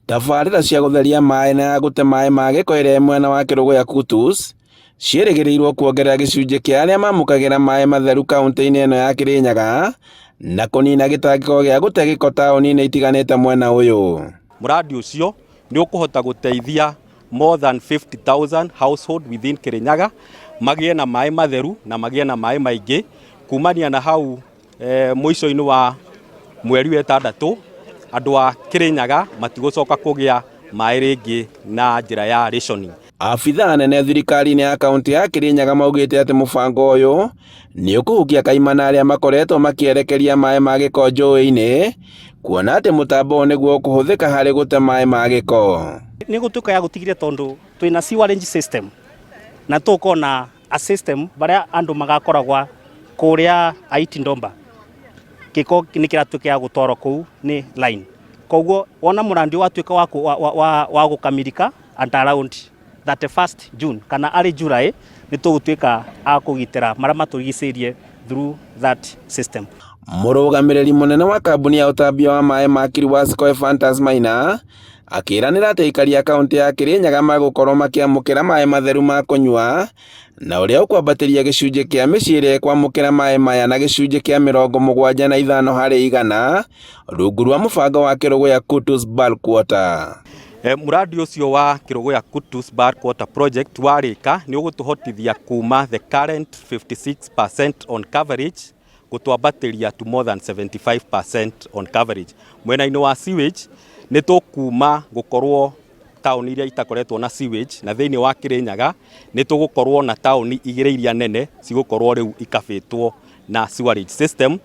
Tabarĩra cia gũtheria maaĩ na gũte maaĩ ma gĩko ĩrĩa mwena wa Kirinyaga Kutus ciĩrĩgĩrĩirwo kuongerera gĩcunjĩ kĩa arĩa mamũkagĩra maaĩ matheru kaunti-inĩ ĩno ya Kirinyaga na kũnina gĩtangĩko gĩa gũte gĩko taũni-inĩ itiganĩte mwena ũyũ. Mũrandi ũcio nĩ ũkũhota gũteithia more than 50,000 household within Kirinyaga magĩe na maaĩ matheru na magĩe na maaĩ maingĩ kumania na hau mũico-inĩ wa mweri wa 6 andũ a Kirinyaga matigũcoka kũgĩa maaĩ rĩngĩ na njĩra ya rationing. Abithaa nene thirikari-inĩ ya kaunti ya Kirinyaga maugĩte atĩ mũbango ũyũ nĩ ũkũhukia kaimana arĩa makoretwo makĩerekeria maaĩ ma gĩko njũĩ-inĩ, kuona atĩ mũtambo nĩguo ũkũhũthĩka harĩ gũte maaĩ ma gĩko. Nĩ gũtuĩka ya gũtigire tondũ twĩna sewerage system na tũkona a system barĩa andũ magakoragwa kũrĩa aiti ndomba gĩko nĩ kĩratuĩka ya gũtwarwo kũu nĩ line. Koguo wona mũrandi watuĩka wa gũkamilika and around 31st June kana arĩ July nĩ tũgũtuĩka a kũgitĩra marĩa matũrigicĩirie through that system. Mũrũgamĩrĩri mũnene wa kambuni ya ũtambia wa maaĩ ma Kirinyaga akĩranĩra atĩ aikari a kaunti ya Kirinyaga magũkorwo makĩamũkĩra maaĩ matheru ma kũnyua na ũrĩa ũkwambatĩria gĩcunjĩ kĩa mĩciĩ ĩrĩa kwamũkĩra maaĩ maya na gĩcunjĩ kĩa 75 harĩ 100 rungu rwa mũbango wa Kirinyaga Kutus Bulk Water. Mũrandi ũcio wa Kirinyaga Kutus Bulk Water Project warĩka nĩ ũgũtũhotithia kuma the current 56% on coverage gũtwambatĩria to more than 75% on coverage. Mwena-inĩ wa sewage nĩ tũkuma gũkorwo taũni iria itakoretwo na sewage na thĩinĩ wa Kirinyaga nĩ tũgũkorwo na taũni igĩrĩ iria nene cigũkorwo rĩu ikabĩtwo na sewerage system,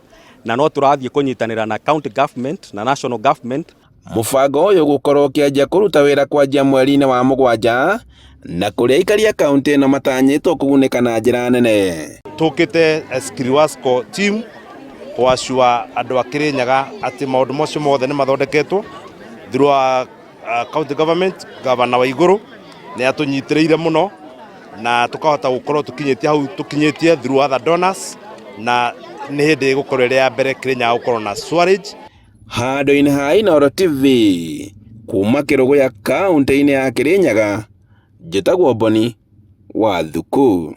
na no tũrathiĩ kũnyitanĩra na county government na national government. Mũbango ũyũ gũkorwo kĩanjia kũruta wĩra kwanjia mweri-inĩ wa 7 na kũrĩa aikari a kaunti ĩno matanyĩtwo kũgunĩka na njĩra nene. Tũkĩte Skiriwasco team kwacua andũ a Kirinyaga atĩ maũndũ macio mothe nĩ mathondeketwo through county government. Gavana wa igũrũ nĩ atũnyitĩrĩire mũno na tũkahota gũkorwo tũkinyĩtie hau tũkinyĩtie through other donors, na nĩ hĩndĩ gũkorwo ĩrĩa ya mbere Kirinyaga gũkorwo na sewerage. Handũ-inĩ ha Inooro TV kuma Kirinyaga kaunti-inĩ ya Kirinyaga, njĩtagwo Boni wa Thuku.